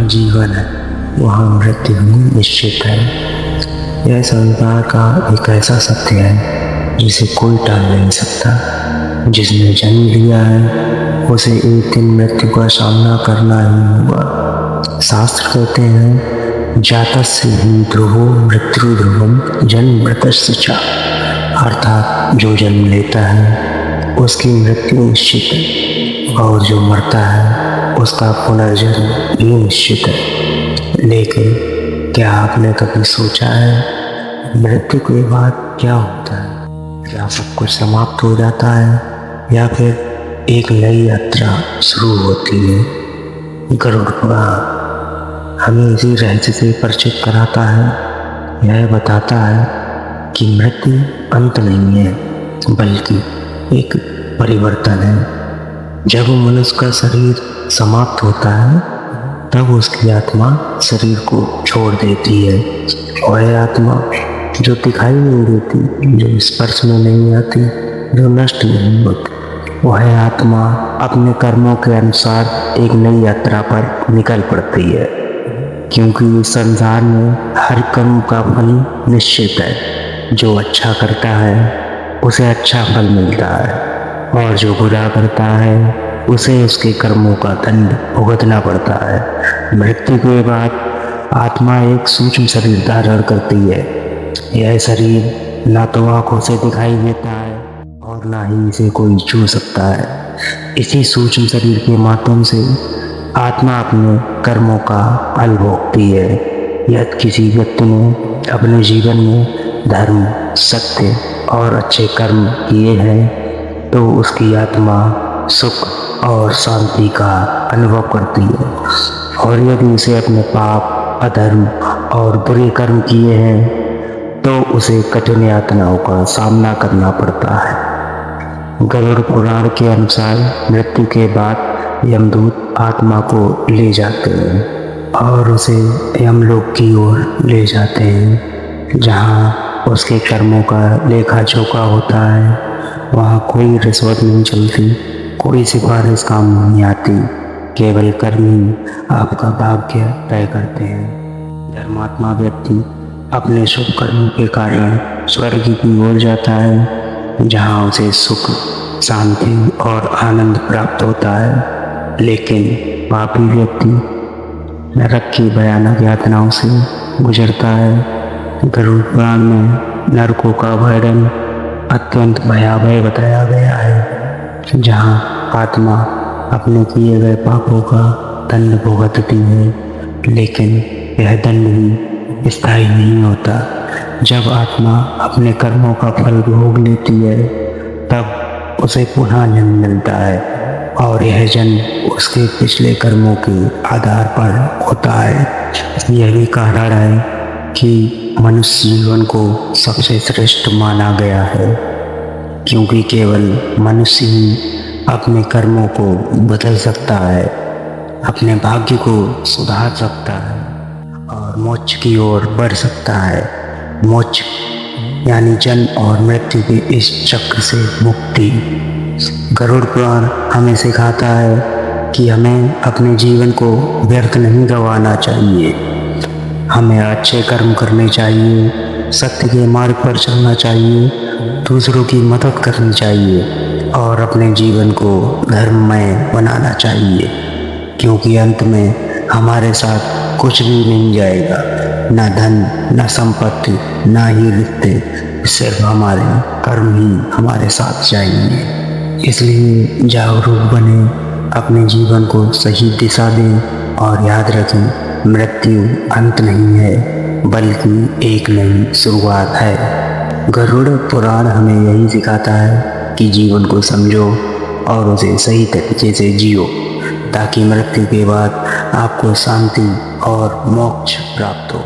जहाँ जीवन है वहाँ मृत्यु भी निश्चित है। यह संसार का एक ऐसा सत्य है जिसे कोई टाल नहीं सकता। जिसने जन्म लिया है उसे एक दिन मृत्यु का सामना करना ही होगा। शास्त्र कहते हैं जातस्य हि ध्रुवो मृत्यु ध्रुवम जन्म मृतस्य च, अर्थात जो जन्म लेता है उसकी मृत्यु निश्चित है और जो मरता है उसका पुनर्जन्म भी निश्चित है। लेकिन क्या आपने कभी सोचा है मृत्यु के बाद क्या होता है? क्या सब कुछ समाप्त हो जाता है या फिर एक नई यात्रा शुरू होती है? गरुड़ पुराण हमें इसी रहस्य से परिचित कराता है। यह बताता है कि मृत्यु अंत नहीं है बल्कि एक परिवर्तन है। जब मनुष्य का शरीर समाप्त होता है तब उसकी आत्मा शरीर को छोड़ देती है। वह आत्मा जो दिखाई नहीं देती, जो स्पर्श में नहीं आती, जो नष्ट नहीं होती, वह आत्मा अपने कर्मों के अनुसार एक नई यात्रा पर निकल पड़ती है। क्योंकि इस संसार में हर कर्म का फल निश्चित है। जो अच्छा करता है उसे अच्छा फल मिलता है और जो बुरा करता है उसे उसके कर्मों का दंड भुगतना पड़ता है। मृत्यु के बाद आत्मा एक सूक्ष्म शरीर धारण करती है। यह शरीर ना तो आँखों से दिखाई देता है और ना ही इसे कोई छू सकता है। इसी सूक्ष्म शरीर के माध्यम से आत्मा अपने कर्मों का फल भोगती है। यदि किसी व्यक्ति ने अपने जीवन में धर्म, सत्य और अच्छे कर्म किए हैं तो उसकी आत्मा सुख और शांति का अनुभव करती है। और यदि उसे अपने पाप, अधर्म और बुरे कर्म किए हैं तो उसे कठिन यातनाओं का सामना करना पड़ता है। गरुड़ पुराण के अनुसार मृत्यु के बाद यमदूत आत्मा को ले जाते हैं और उसे यमलोक की ओर ले जाते हैं, जहाँ उसके कर्मों का लेखा जोखा होता है। वहाँ कोई रिश्वत नहीं चलती, कोई सिफारिश काम नहीं आती, केवल कर्म ही आपका भाग्य तय करते हैं। धर्मात्मा व्यक्ति अपने शुभ कर्मों के कारण स्वर्ग की ओर जाता है, जहाँ उसे सुख, शांति और आनंद प्राप्त होता है। लेकिन पापी व्यक्ति नरक की भयानक यातनाओं से गुजरता है। गरुड़ पुराण में नरकों का वर्णन अत्यंत भयावह बताया गया है, जहाँ आत्मा अपने किए गए पापों का दंड भुगतती है। लेकिन यह दंड भी स्थायी नहीं होता। जब आत्मा अपने कर्मों का फल भोग लेती है तब उसे पुनः जन्म मिलता है और यह जन्म उसके पिछले कर्मों के आधार पर होता है। यह भी कारण है कि मनुष्य जीवन को सबसे श्रेष्ठ माना गया है, क्योंकि केवल मनुष्य ही अपने कर्मों को बदल सकता है, अपने भाग्य को सुधार सकता है और मोक्ष की ओर बढ़ सकता है। मोक्ष यानी जन्म और मृत्यु के इस चक्र से मुक्ति। गरुड़ पुराण हमें सिखाता है कि हमें अपने जीवन को व्यर्थ नहीं गंवाना चाहिए। हमें अच्छे कर्म करने चाहिए, सत्य के मार्ग पर चलना चाहिए, दूसरों की मदद करनी चाहिए और अपने जीवन को धर्ममय बनाना चाहिए। क्योंकि अंत में हमारे साथ कुछ भी नहीं जाएगा, ना धन, ना संपत्ति, ना ही रिश्ते, सिर्फ हमारे कर्म ही हमारे साथ जाएंगे। इसलिए जागरूक बने, अपने जीवन को सही दिशा दें और याद रखें मृत्यु अंत नहीं है बल्कि एक नई शुरुआत है। गरुड़ पुराण हमें यही सिखाता है कि जीवन को समझो और उसे सही तरीके से जियो, ताकि मृत्यु के बाद आपको शांति और मोक्ष प्राप्त हो।